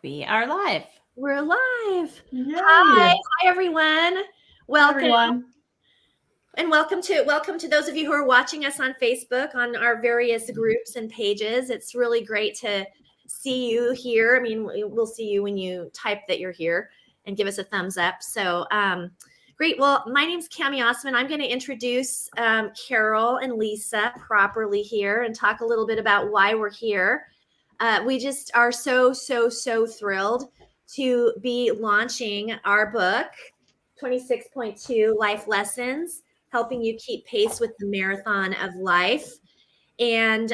We are live. We're live. Yay. Hi everyone. Welcome. Hi, everyone. And welcome to those of you who are watching us on Facebook on our various groups and pages. It's really great to see you here. I mean, we'll see you when you type that you're here and give us a thumbs up. So great. Well, my name's Cami Osman. I'm going to introduce Carol and Lisa properly here and talk a little bit about why we're here. We just are so thrilled to be launching our book, 26.2 Life Lessons, helping you keep pace with the marathon of life. And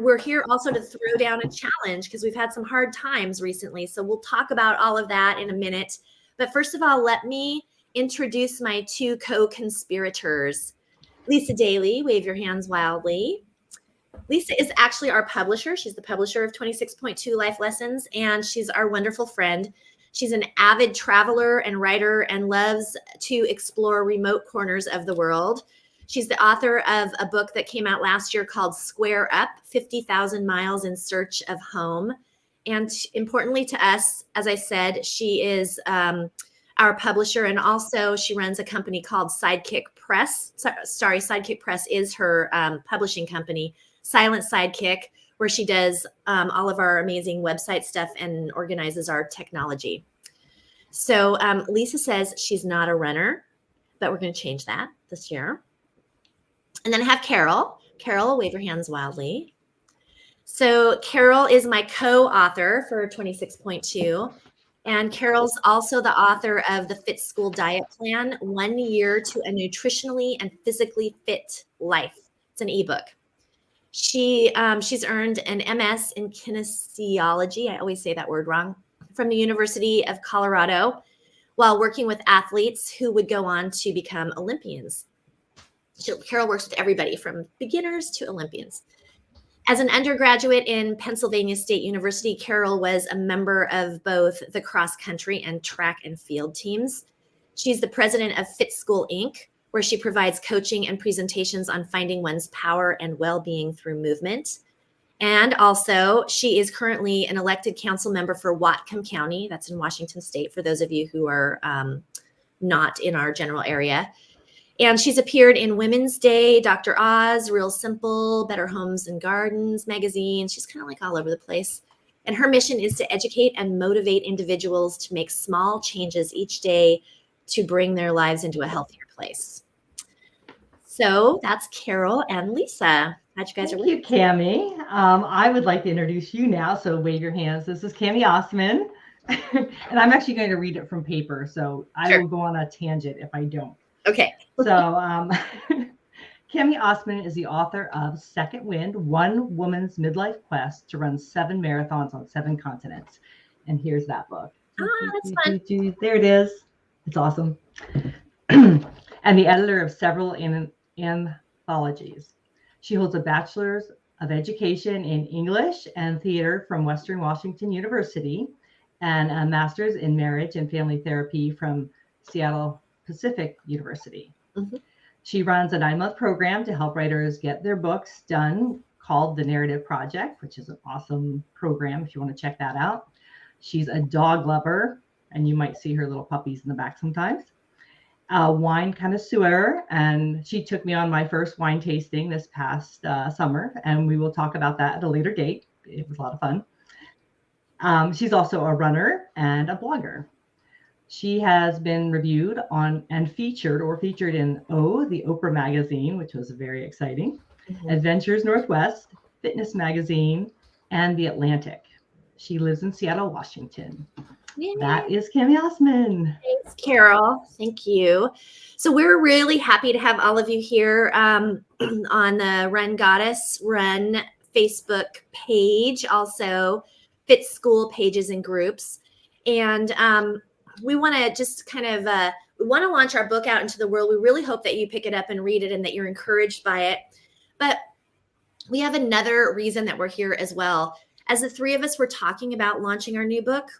we're here also to throw down a challenge because we've had some hard times recently. So we'll talk about all of that in a minute. But first of all, let me introduce my two co-conspirators. Lisa Daly, wave your hands wildly. Lisa is actually our publisher. She's the publisher of 26.2 Life Lessons, and she's our wonderful friend. She's an avid traveler and writer and loves to explore remote corners of the world. She's the author of a book that came out last year called Square Up, 50,000 Miles in Search of Home. And importantly to us, as I said, she is our publisher, and also she runs a company called Sidekick Press. Sidekick Press is her publishing company. Silent Sidekick, where she does all of our amazing website stuff and organizes our technology. So Lisa says she's not a runner, but we're going to change that this year. And then I have Carol. Carol, wave your hands wildly. So Carol is my co-author for 26.2. And Carol's also the author of the Fit School Diet Plan, 1 Year to a Nutritionally and Physically Fit Life. It's an ebook. She's earned an MS in kinesiology, I always say that word wrong, from the University of Colorado while working with athletes who would go on to become Olympians. Carol works with everybody from beginners to Olympians. As an undergraduate in Pennsylvania State University, Carol was a member of both the cross country and track and field teams. She's the president of Fit School, Inc., where she provides coaching and presentations on finding one's power and well-being through movement. And also, she is currently an elected council member for Whatcom County. That's in Washington State, for those of you who are not in our general area. And she's appeared in Women's Day, Dr. Oz, Real Simple, Better Homes and Gardens magazine. She's kind of like all over the place. And her mission is to educate and motivate individuals to make small changes each day to bring their lives into a healthier place. So that's Carol and Lisa. How'd you guys Thank you, Cami. I would like to introduce you now, so wave your hands. This is Cami Osman, and I'm actually going to read it from paper, so I will go on a tangent if I don't. Okay. So Cami Osman is the author of Second Wind, One Woman's Midlife Quest to Run 7 Marathons on 7 Continents. And here's that book. That's fun. There it is. It's awesome. And the editor of several anthologies. She holds a bachelor's of education in English and theater from Western Washington University and a master's in marriage and family therapy from Seattle Pacific University. Mm-hmm. She runs a 9-month program to help writers get their books done called The Narrative Project, which is an awesome program if you want to check that out. She's a dog lover, and you might see her little puppies in the back sometimes. A wine connoisseur, and she took me on my first wine tasting this past summer, and we will talk about that at a later date. It was a lot of fun. She's also a runner and a blogger. She has been reviewed on and featured in the Oprah magazine, which was very exciting, Adventures Northwest, Fitness Magazine, and The Atlantic. She lives in Seattle, Washington. Yay. That is Cami Osman. Thanks, Carol. Thank you. So we're really happy to have all of you here on the Run Goddess Run Facebook page, also Fit School pages and groups. And we want to just kind of, we want to launch our book out into the world. We really hope that you pick it up and read it and that you're encouraged by it. But we have another reason that we're here as well. As the three of us were talking about launching our new book,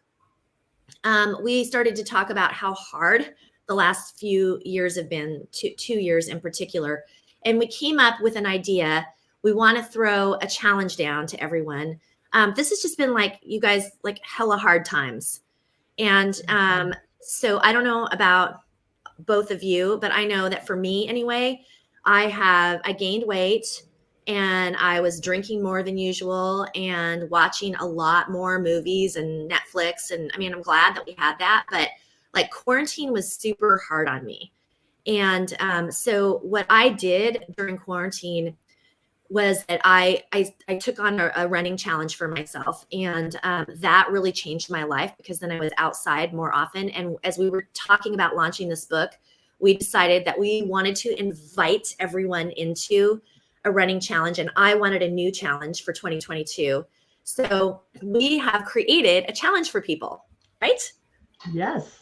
we started to talk about how hard the last few years have been, 2 years in particular. And we came up with an idea. We want to throw a challenge down to everyone This has just been like, you guys, like hella hard times. And so I don't know about both of you, but I know that for me anyway, I gained weight and I was drinking more than usual and watching a lot more movies and Netflix. And I mean, I'm glad that we had that, but like quarantine was super hard on me. And so what I did during quarantine was that I took on a running challenge for myself, and that really changed my life because then I was outside more often. And as we were talking about launching this book, we decided that we wanted to invite everyone into a running challenge, and I wanted a new challenge for 2022. So we have created a challenge for people, right? Yes.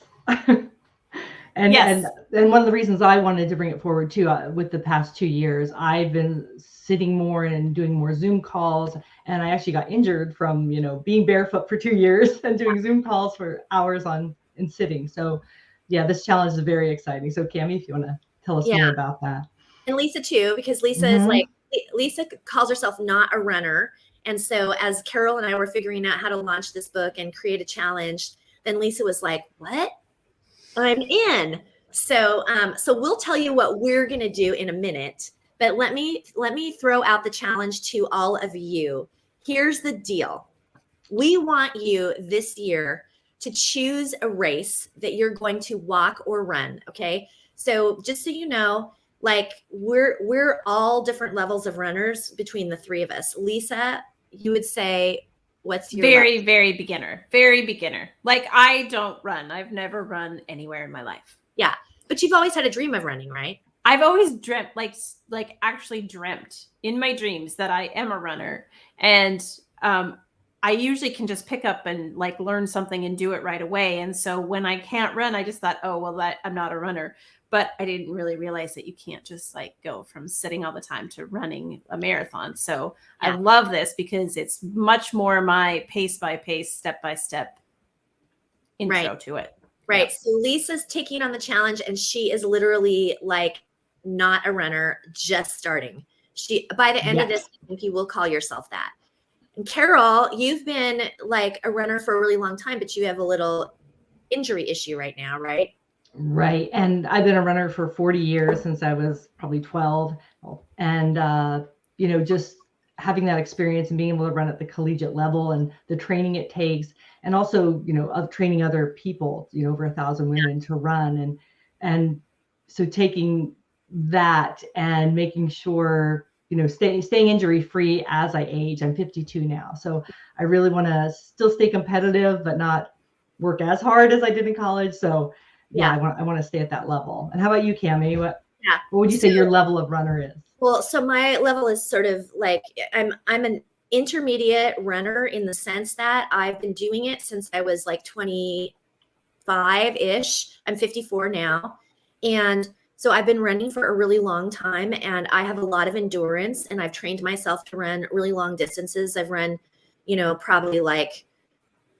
And, Yes. and one of the reasons I wanted to bring it forward too, with the past 2 years, I've been sitting more and doing more Zoom calls, and I actually got injured from, being barefoot for 2 years and doing Zoom calls for hours and sitting. So yeah, this challenge is very exciting. So Cami, if you want to tell us more about that. And Lisa too, because Lisa is like, Lisa calls herself not a runner. And so as Carol and I were figuring out how to launch this book and create a challenge, then Lisa was like, what? I'm in. So we'll tell you what we're going to do in a minute, but let me throw out the challenge to all of you. Here's the deal. We want you this year to choose a race that you're going to walk or run. Okay. So just so you know, like we're all different levels of runners between the three of us. Lisa, you would say, what's your very beginner. Like I don't run. I've never run anywhere in my life. Yeah. But you've always had a dream of running, right? I've always dreamt, like actually dreamt in my dreams that I am a runner. And I usually can just pick up and like learn something and do it right away. And so when I can't run, I just thought, oh, well, I'm not a runner. But I didn't really realize that you can't just like go from sitting all the time to running a marathon. So I love this because it's much more my pace by pace, step by step intro to it. Right. Yeah. So Lisa's taking on the challenge, and she is literally like not a runner, just starting. By the end of this, I think you will call yourself that. And Carol, you've been like a runner for a really long time, but you have a little injury issue right now, right? Right. And I've been a runner for 40 years since I was probably 12. And, just having that experience and being able to run at the collegiate level and the training it takes, and also, of training other people, over 1,000 women to run. And so taking that and making sure, staying injury free as I age. I'm 52 now. So I really want to still stay competitive, but not work as hard as I did in college. So I want to stay at that level. And how about you, Cami? What would you say your level of runner is? Well, so my level is sort of like I'm an intermediate runner in the sense that I've been doing it since I was like 25-ish. I'm 54 now. And so I've been running for a really long time, and I have a lot of endurance, and I've trained myself to run really long distances. I've run, probably like,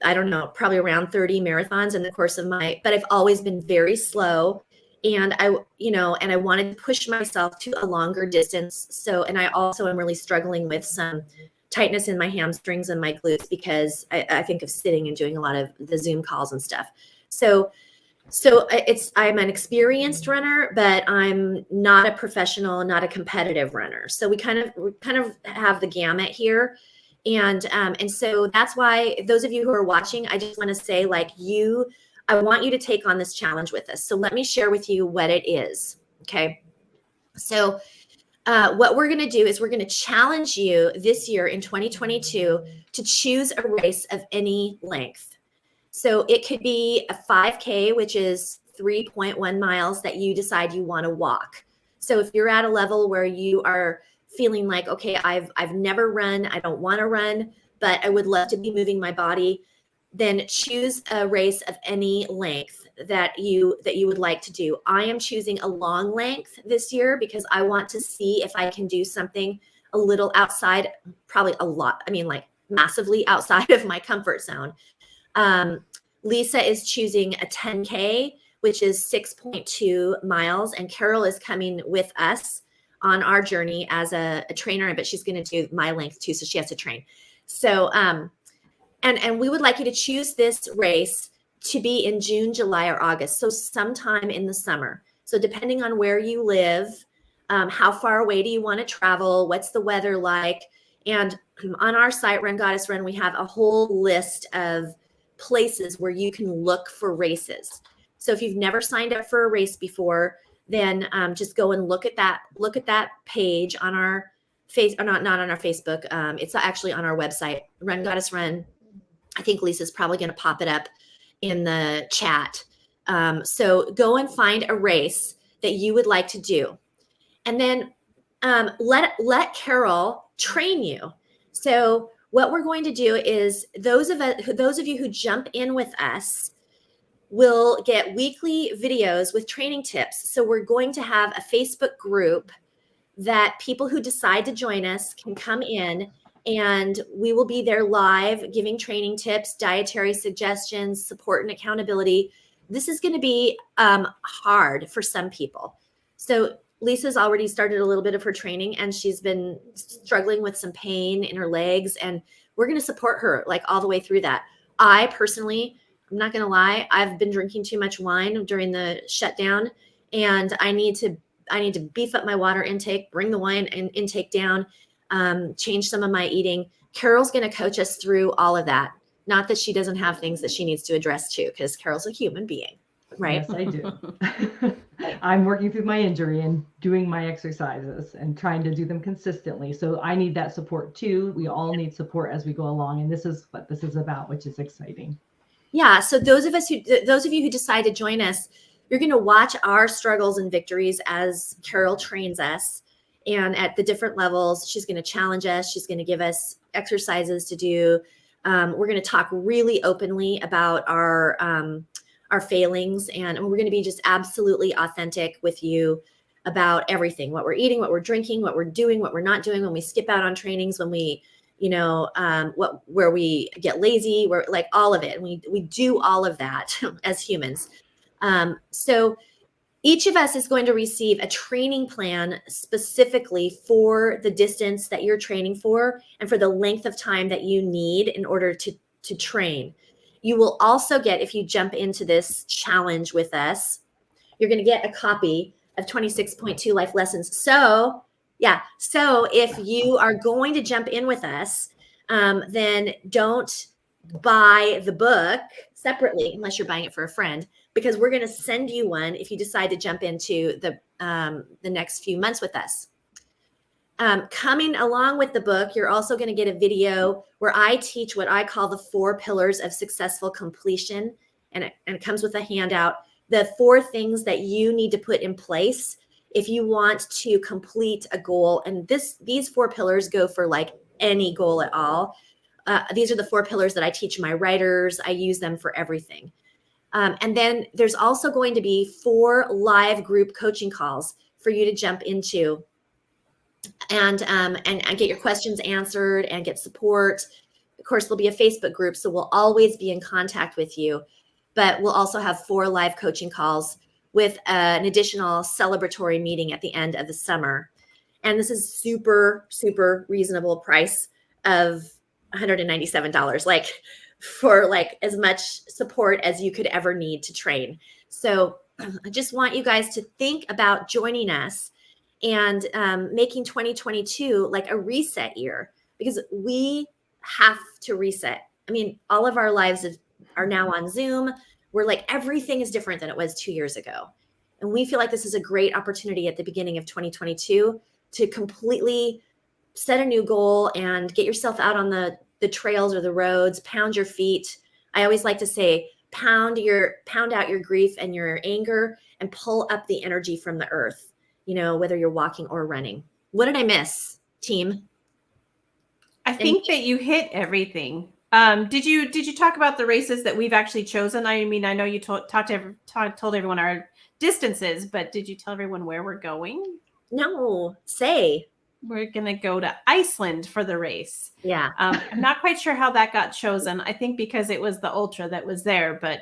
I don't know, probably around 30 marathons in the course of but I've always been very slow. And I wanted to push myself to a longer distance. So, and I also am really struggling with some tightness in my hamstrings and my glutes because I think of sitting and doing a lot of the Zoom calls and stuff. So I'm an experienced runner, but I'm not a professional, not a competitive runner. So we kind of have the gamut here. And so that's why those of you who are watching, I just want to say, like, I want you to take on this challenge with us. So let me share with you what it is. Okay. So what we're going to do is we're going to challenge you this year in 2022 to choose a race of any length. So it could be a 5K, which is 3.1 miles that you decide you want to walk. So if you're at a level where you are feeling like, okay, I've never run, I don't want to run, but I would love to be moving my body, then choose a race of any length that you would like to do. I am choosing a long length this year because I want to see if I can do something a little outside, probably a lot, like massively outside of my comfort zone. Lisa is choosing a 10K, which is 6.2 miles, and Carol is coming with us on our journey as a trainer, but she's going to do my length too, so she has to train. So, and we would like you to choose this race to be in June, July, or August. So sometime in the summer. So depending on where you live, how far away do you want to travel? What's the weather like? And on our site, Run Goddess Run, we have a whole list of places where you can look for races. So if you've never signed up for a race before, then just go and look at that page on our not on our Facebook. It's actually on our website, Run Goddess Run. I think Lisa's probably going to pop it up in the chat. So go and find a race that you would like to do. And then let Carol train you. So what we're going to do is those of you who jump in with us will get weekly videos with training tips. So we're going to have a Facebook group that people who decide to join us can come in, and we will be there live giving training tips, dietary suggestions, support and accountability. This is going to be hard for some people. So Lisa's already started a little bit of her training, and she's been struggling with some pain in her legs, and we're going to support her like all the way through that. I personally, I'm not going to lie, I've been drinking too much wine during the shutdown, and I need to beef up my water intake, bring the wine intake down, change some of my eating. Carol's going to coach us through all of that. Not that she doesn't have things that she needs to address too, because Carol's a human being, right? Yes, I do. I'm working through my injury and doing my exercises and trying to do them consistently. So I need that support too. We all need support as we go along. And this is what this is about, which is exciting. Yeah. So those of you who decide to join us, you're going to watch our struggles and victories as Carol trains us. And at the different levels, she's going to challenge us. She's going to give us exercises to do. We're going to talk really openly about our failings, and we're going to be just absolutely authentic with you about everything: what we're eating, what we're drinking, what we're doing, what we're not doing, when we skip out on trainings, when we, where we get lazy, where like all of it. And we do all of that as humans. So each of us is going to receive a training plan specifically for the distance that you're training for and for the length of time that you need in order to train. You will also get, if you jump into this challenge with us, you're going to get a copy of 26.2 Life Lessons. So if you are going to jump in with us, then don't buy the book separately unless you're buying it for a friend, because we're going to send you one if you decide to jump into the next few months with us. Coming along with the book, you're also going to get a video where I teach what I call the 4 pillars of successful completion. And it comes with a handout, the 4 things that you need to put in place if you want to complete a goal. And these 4 pillars go for like any goal at all. These are the 4 pillars that I teach my writers. I use them for everything. And then there's also going to be 4 live group coaching calls for you to jump into and get your questions answered and get support. Of course, there'll be a Facebook group, so we'll always be in contact with you. But we'll also have 4 live coaching calls with an additional celebratory meeting at the end of the summer. And this is super, super reasonable price of $197, like for like as much support as you could ever need to train. So I just want you guys to think about joining us and making 2022 like a reset year, because we have to reset. I mean, all of our lives are now on Zoom. We're like, everything is different than it was 2 years ago. And we feel like this is a great opportunity at the beginning of 2022 to completely set a new goal and get yourself out on the trails or the roads, pound your feet. I always like to say, pound out your grief and your anger and pull up the energy from the earth, whether you're walking or running. What did I miss, team? I think that you hit everything. Did you talk about the races that we've actually chosen? I mean, I know you told everyone our distances, but did you tell everyone where we're going? No, say. We're going to go to Iceland for the race. Yeah. I'm not quite sure how that got chosen. I think because it was the ultra that was there, but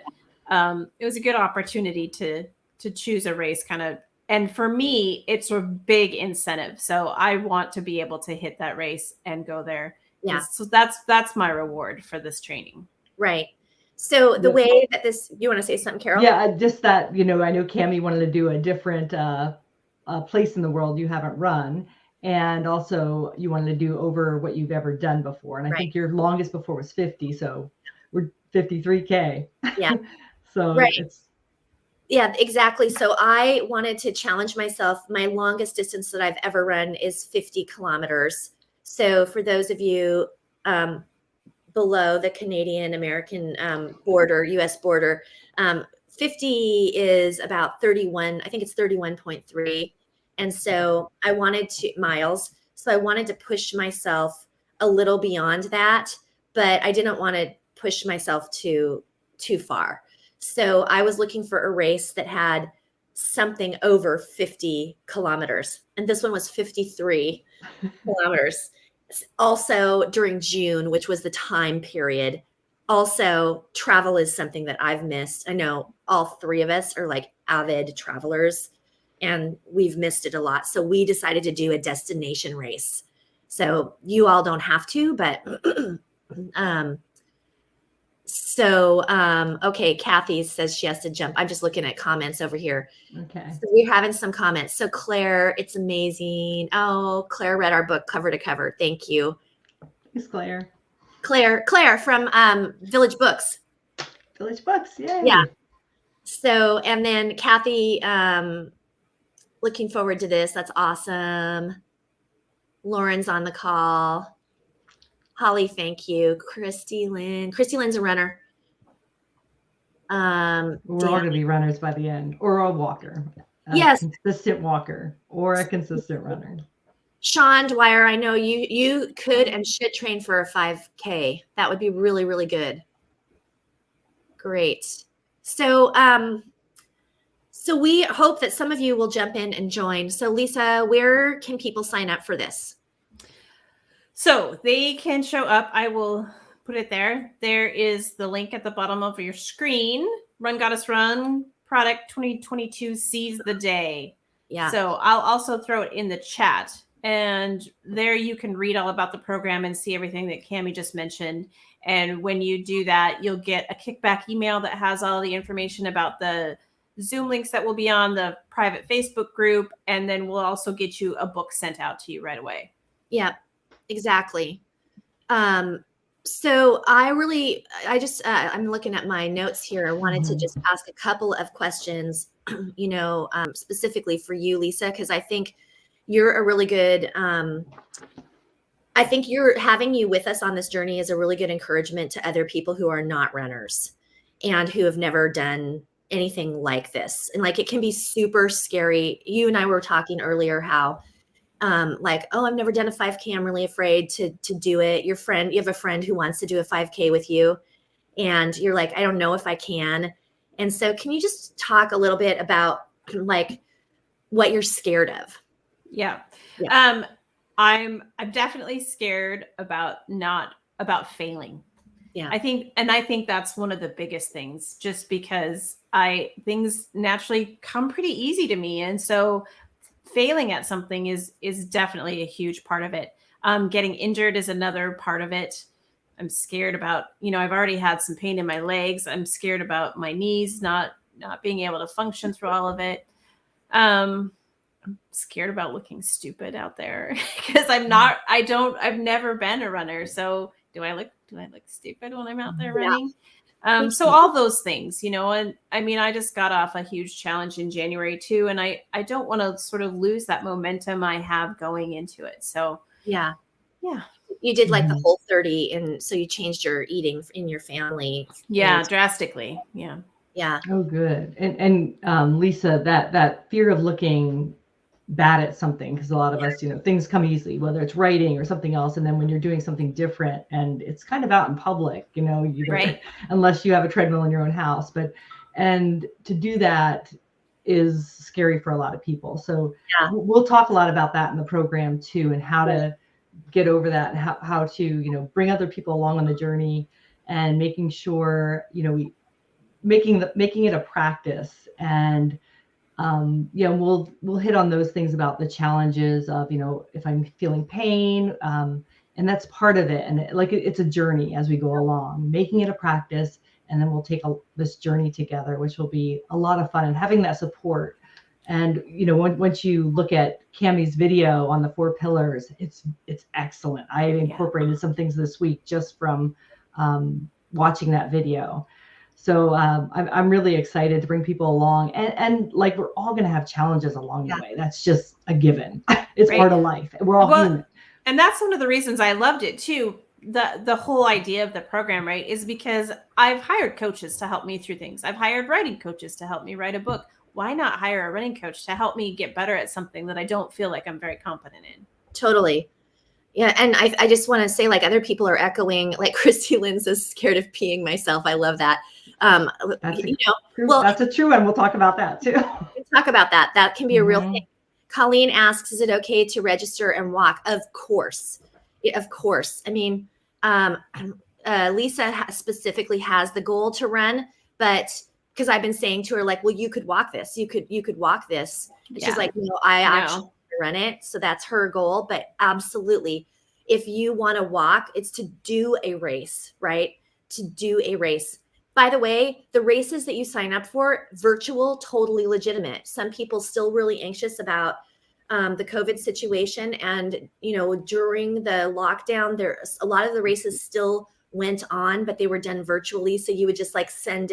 it was a good opportunity to choose a race kind of. And for me, it's a big incentive. So I want to be able to hit that race and go there Yeah. So that's my reward for this training. Right. So the way that you want to say something, Carol? Yeah, just that, I know Cami wanted to do a different place in the world you haven't run. And also you wanted to do over what you've ever done before. And I think your longest before was 50. So we're 53K. Yeah. So right. Yeah, exactly. So I wanted to challenge myself. My longest distance that I've ever run is 50 kilometers. So for those of you below the Canadian-American border, US border, 50 is about 31, I think it's 31.3. And so I wanted miles. So I wanted to push myself a little beyond that, but I didn't want to push myself too far. So I was looking for a race that had something over 50 kilometers. And this one was 53 kilometers. Also during June, which was the time period. Also, travel is something that I've missed. I know all three of us are like avid travelers and we've missed it a lot. So we decided to do a destination race. So you all don't have to, but okay, Kathy says she has to jump. I'm just looking at comments over here. Okay. So we're having some comments. So Claire, it's amazing. Oh, Claire read our book cover to cover. Thank you. Thanks, Claire. Claire from Village Books. Village Books, yay. Yeah. So, and then Kathy, looking forward to this. That's awesome. Lauren's on the call. Holly, thank you. Christy Lynn's a runner. We're all going to be runners by the end, or a walker. Yes. Consistent walker or a consistent runner. Sean Dwyer, I know you could and should train for a 5K. That would be really, really good. Great. So, so we hope that some of you will jump in and join. So Lisa, where can people sign up for this? So they can show up. I will put it there. There is the link at the bottom of your screen. Run Goddess Run Product 2022 Seize the Day. Yeah. So I'll also throw it in the chat. And there you can read all about the program and see everything that Cami just mentioned. And when you do that, you'll get a kickback email that has all the information about the Zoom links that will be on the private Facebook group. And then we'll also get you a book sent out to you right away. Yeah, exactly. So I'm looking at my notes here. I wanted to just ask a couple of questions, specifically for you, Lisa, because I think you're a really good, I think having you with us on this journey is a really good encouragement to other people who are not runners and who have never done anything like this. And like, it can be super scary. You and I were talking earlier how I've never done a 5K. I'm really afraid to do it. You have a friend who wants to do a 5K with you and you're like, I don't know if I can. And so can you just talk a little bit about like what you're scared of? Yeah. I'm definitely scared about failing. Yeah. I think that's one of the biggest things, just because things naturally come pretty easy to me. And so failing at something is definitely a huge part of it. Getting injured is another part of it. I'm scared about, I've already had some pain in my legs. I'm scared about my knees not being able to function through all of it. I'm scared about looking stupid out there because I've never been a runner. So do I look stupid when I'm out there running? So all those things, and I mean, I just got off a huge challenge in January too. And I don't want to sort of lose that momentum I have going into it. So yeah. You did like the whole 30. And so you changed your eating in your family. Yeah. Drastically. Yeah. Yeah. Oh, good. And Lisa, that fear of looking bad at something, because a lot of us, things come easily, whether it's writing or something else. And then when you're doing something different and it's kind of out in public, right. Unless you have a treadmill in your own house, and to do that is scary for a lot of people. So we'll talk a lot about that in the program too, and how to get over that and how to, bring other people along on the journey and making sure, making it a practice. And we'll hit on those things about the challenges of, if I'm feeling pain, and And that's part of it. And it's a journey as we go along, making it a practice. And then we'll take this journey together, which will be a lot of fun, and having that support. And, once you look at Cami's video on the 4 pillars, it's excellent. I incorporated some things this week just from watching that video. So I'm really excited to bring people along, and like, we're all going to have challenges along the way. That's just a given. It's part of life. We're all human. And that's one of the reasons I loved it too. The whole idea of the program, right, is because I've hired coaches to help me through things. I've hired writing coaches to help me write a book. Why not hire a running coach to help me get better at something that I don't feel like I'm very competent in? Totally. Yeah. And I just want to say, like, other people are echoing, like Christy Lynn says, scared of peeing myself. I love that. That's a true one. We'll talk about that too. We'll talk about that. That can be a real thing. Colleen asks, is it okay to register and walk? Of course. Of course. I mean, Lisa specifically has the goal to run, but because I've been saying to her, like, well, you could walk this. You could walk this. And she's like, no, I actually run it. So that's her goal. But absolutely, if you want to walk, it's to do a race, right? To do a race. By the way, the races that you sign up for, virtual, totally legitimate. Some people still really anxious about the COVID situation. And, during the lockdown, there's a lot of the races still went on, but they were done virtually. So you would just like send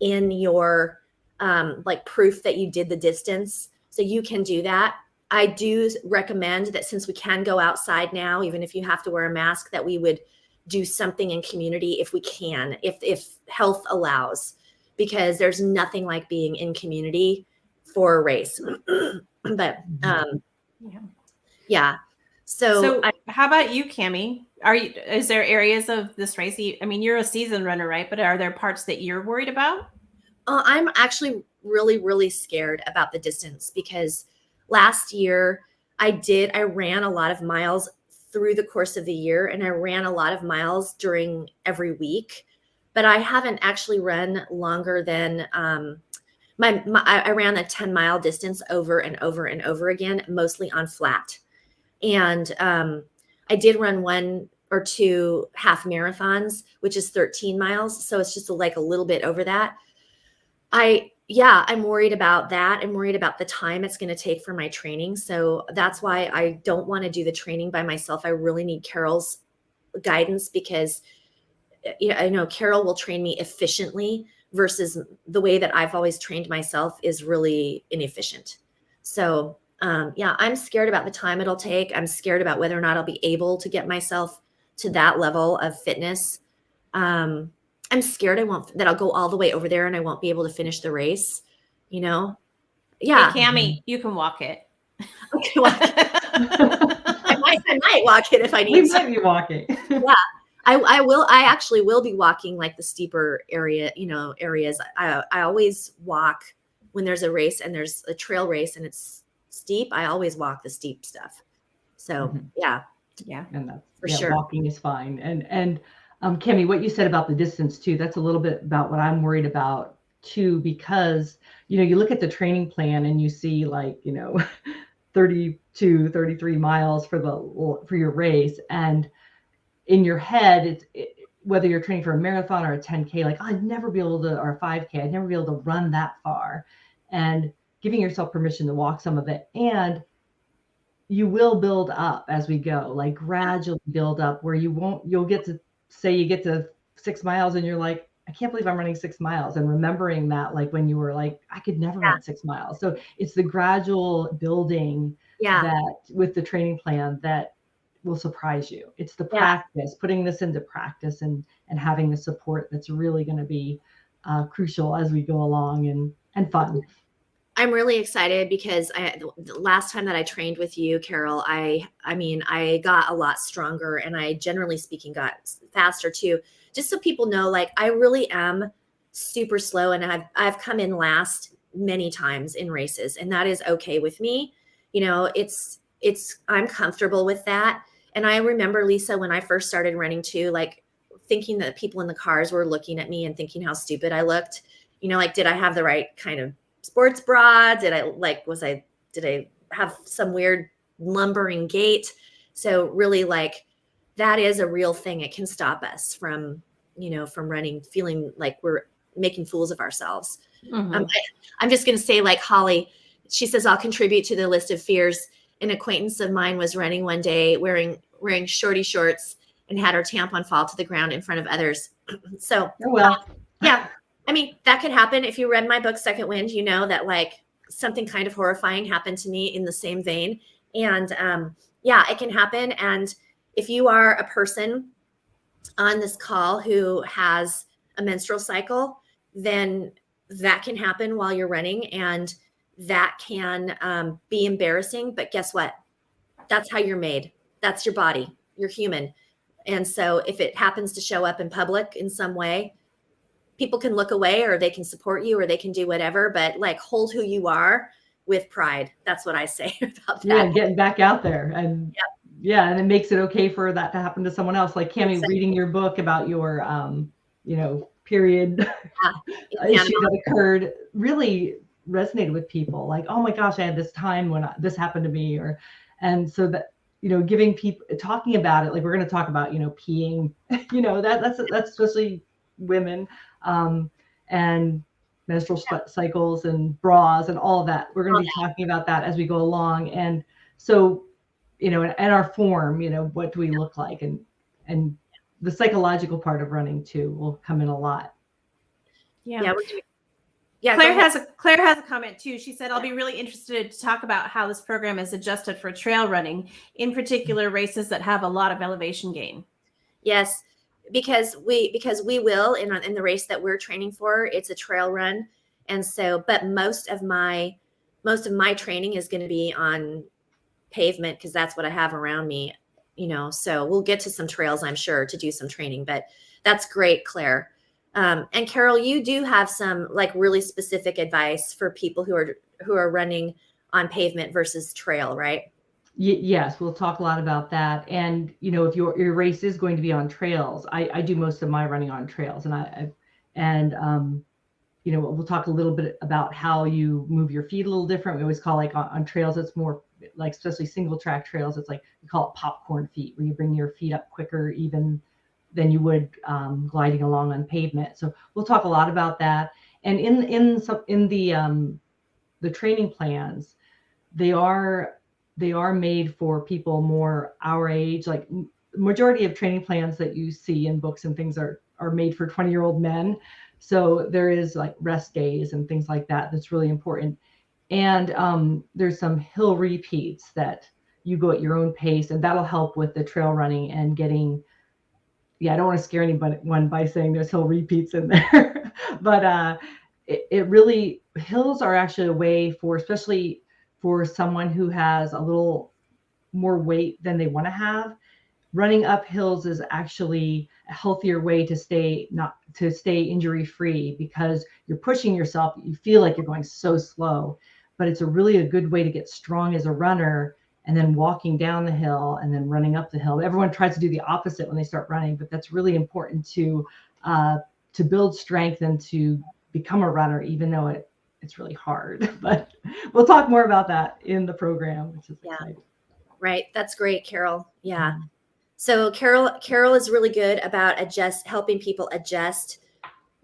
in your like proof that you did the distance. So you can do that. I do recommend that since we can go outside now, even if you have to wear a mask, that we would do something in community if we can, if health allows, because there's nothing like being in community for a race. But So how about you, Cami? Is there areas of this race? I mean, you're a seasoned runner, right? But are there parts that you're worried about? I'm actually really, really scared about the distance, because last year I ran a lot of miles through the course of the year, and I ran a lot of miles during every week, but I haven't actually run longer than I ran a 10-mile distance over and over and over again, mostly on flat. And I did run 1 or 2 half marathons, which is 13 miles. So it's just like a little bit over that. I'm worried about that. I'm worried about the time it's going to take for my training. So that's why I don't want to do the training by myself. I really need Carol's guidance, because I know Carol will train me efficiently versus the way that I've always trained myself is really inefficient. So I'm scared about the time it'll take. I'm scared about whether or not I'll be able to get myself to that level of fitness. I'm scared that I'll go all the way over there and I won't be able to finish the race, Yeah. Hey, Cami, you can walk it. Okay, I might walk it if I need to. We might be walking. Yeah. I actually will be walking like the steeper areas. I always walk when there's a race and there's a trail race and it's steep. I always walk the steep stuff. So yeah. And that's for sure. Walking is fine. And Cami, what you said about the distance too, that's a little bit about what I'm worried about too, because, you look at the training plan and you see 32, 33 miles for your race. And in your head, whether you're training for a marathon or a 10K, like, I'd never be able to, or a 5K, I'd never be able to run that far. And giving yourself permission to walk some of it. And you will build up as we go, like gradually build up where you'll get to say you get to 6 miles and you're like, I can't believe I'm running 6 miles. And remembering that, like when you were like, I could never run 6 miles. So it's the gradual building that with the training plan that will surprise you. It's the practice, putting this into practice and having the support that's really going to be crucial as we go along and fun. I'm really excited because the last time that I trained with you, Carol, I got a lot stronger, and I, generally speaking, got faster too. Just so people know, like, I really am super slow, and I've come in last many times in races, and that is okay with me. I'm comfortable with that. And I remember, Lisa, when I first started running too, like thinking that people in the cars were looking at me and thinking how stupid I looked. Did I have the right kind of sports bra? Did I have some weird lumbering gait? So really, like, that is a real thing. It can stop us from, from running, feeling like we're making fools of ourselves. Mhm. I'm just going to say, like Holly, she says, I'll contribute to the list of fears. An acquaintance of mine was running one day wearing shorty shorts and had her tampon fall to the ground in front of others. So, Oh, well, yeah, I mean, that could happen. If you read my book, Second Wind, you know that like something kind of horrifying happened to me in the same vein. And yeah, it can happen. And if you are a person on this call who has a menstrual cycle, then that can happen while you're running, and that can be embarrassing. But guess what? That's how you're made. That's your body. You're human. And so if it happens to show up in public in some way, people can look away, or they can support you, or they can do whatever, but like hold who you are with pride. That's what I say about that. yeah, and getting back out there, and yeah, and it makes it okay for that to happen to someone else. Like Cami, Exactly. reading your book about your period issue that occurred really resonated with people. Like, oh my gosh, I had this time when this happened to me, and so that, giving people, talking about it, like we're going to talk about, peeing, that's especially women, and menstrual cycles and bras and all of that. We're going to be talking about that as we go along. And so, and our form, what do we look like, and the psychological part of running too will come in a lot. Yeah. Yeah, Claire has a comment too. She said, I'll be really interested to talk about how this program is adjusted for trail running, in particular races that have a lot of elevation gain. Yes, because we will in the race that we're training for, it's a trail run. And so, but most of my training is going to be on pavement, because that's what I have around me, so we'll get to some trails, I'm sure, to do some training. But that's great, Claire. And Carol, you do have some like really specific advice for people who are running on pavement versus trail, right? Yes, we'll talk a lot about that. And if your race is going to be on trails, I do most of my running on trails, and we'll talk a little bit about how you move your feet a little different. We always call, like, on trails, it's more like, especially single track trails, it's like we call it popcorn feet, where you bring your feet up quicker even than you would gliding along on pavement. So we'll talk a lot about that. And in the training plans, they are made for people more our age. Like, majority of training plans that you see in books and things are made for 20-year-old men. So there is like rest days and things like that. That's really important. And there's some hill repeats that you go at your own pace, and that'll help with the trail running and getting, I don't want to scare anyone by saying there's hill repeats in there, but it really, hills are actually a way for, especially for someone who has a little more weight than they want to have. Running up hills is actually a healthier way to stay injury free, because you're pushing yourself. You feel like you're going so slow, but it's a good way to get strong as a runner, and then walking down the hill and then running up the hill. Everyone tries to do the opposite when they start running, but that's really important to build strength and to become a runner, even though it's really hard. But we'll talk more about that in the program, which is exciting. Right. That's great, Carol. Yeah. Mm-hmm. So Carol is really good about helping people adjust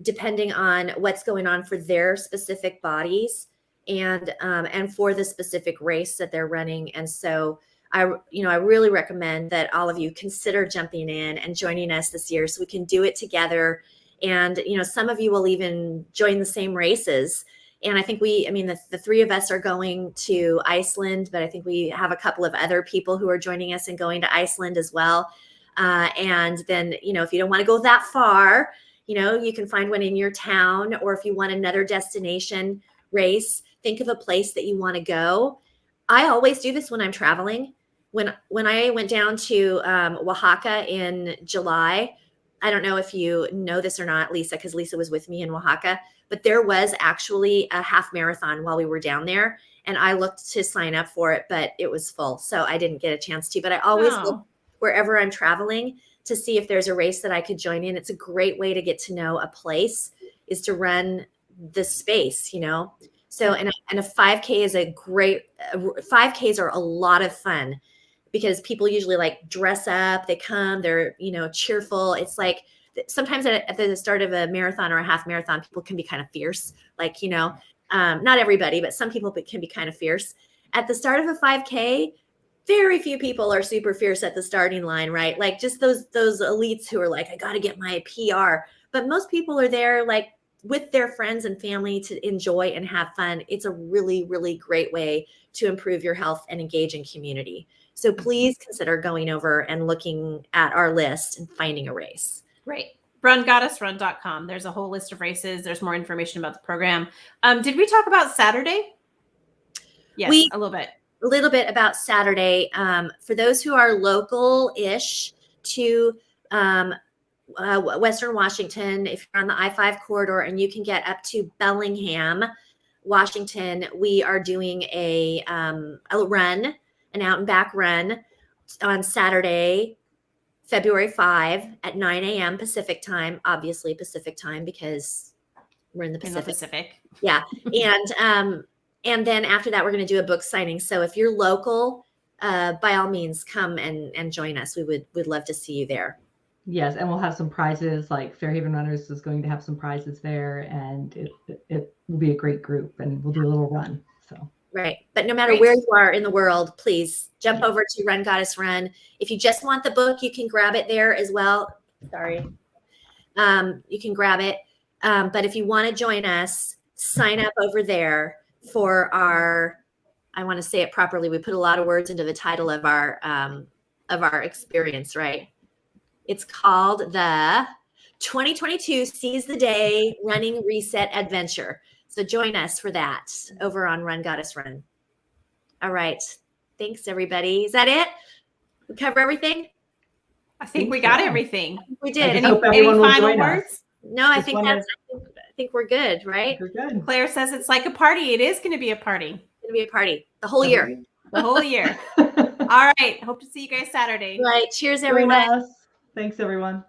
depending on what's going on for their specific bodies and for the specific race that they're running. And so I really recommend that all of you consider jumping in and joining us this year, so we can do it together. And, some of you will even join the same races. And I think the three of us are going to Iceland, but I think we have a couple of other people who are joining us and going to Iceland as well. And then, if you don't want to go that far, you can find one in your town, or if you want another destination race, think of a place that you want to go. I always do this when I'm traveling. When I went down to Oaxaca in July, I don't know if you know this or not, Lisa, because Lisa was with me in Oaxaca, but there was actually a half marathon while we were down there, and I looked to sign up for it, but it was full, so I didn't get a chance to. But I always look wherever I'm traveling to see if there's a race that I could join in. It's a great way to get to know a place, is to run the space, So, and a 5K is 5Ks are a lot of fun. because people usually like dress up, they come, they're, cheerful. It's like sometimes at the start of a marathon or a half marathon, people can be kind of fierce. Like, not everybody, but some people can be kind of fierce. At the start of a 5K, very few people are super fierce at the starting line, right? Like just those elites who are like, I got to get my PR. But most people are there like with their friends and family to enjoy and have fun. It's a really, really great way to improve your health and engage in community. So please consider going over and looking at our list and finding a race. Right. RunGoddessRun.com. There's a whole list of races. There's more information about the program. Did we talk about Saturday? Yes, a little bit. A little bit about Saturday. For those who are local-ish to Western Washington, if you're on the I-5 corridor and you can get up to Bellingham, Washington, we are doing a run, an out and back run on Saturday, February 5 at 9 a.m. Pacific time, obviously Pacific time because we're in the Pacific. Yeah. And then after that, we're going to do a book signing. So if you're local, by all means, come and join us. We'd love to see you there. Yes, and we'll have some prizes. Like Fairhaven Runners is going to have some prizes there, and it will be a great group, and we'll do a little run. So right, but no matter where you are in the world, please jump over to Run Goddess Run. If you just want the book, you can grab it there as well. Sorry, you can grab it. But if you want to join us, sign up over there for our. I want to say it properly. We put a lot of words into the title of our experience, right? It's called the 2022 Seize the Day Running Reset Adventure. So join us for that over on Run Goddess Run. All right. Thanks, everybody. Is that it? We cover everything? I think we got everything. We did. Any final words? No, I think we're good, right? We're good. Claire says it's like a party. It is going to be a party. It's going to be a party the whole year. The whole year. All right. Hope to see you guys Saturday. Right. Cheers, everyone. Thanks, everyone.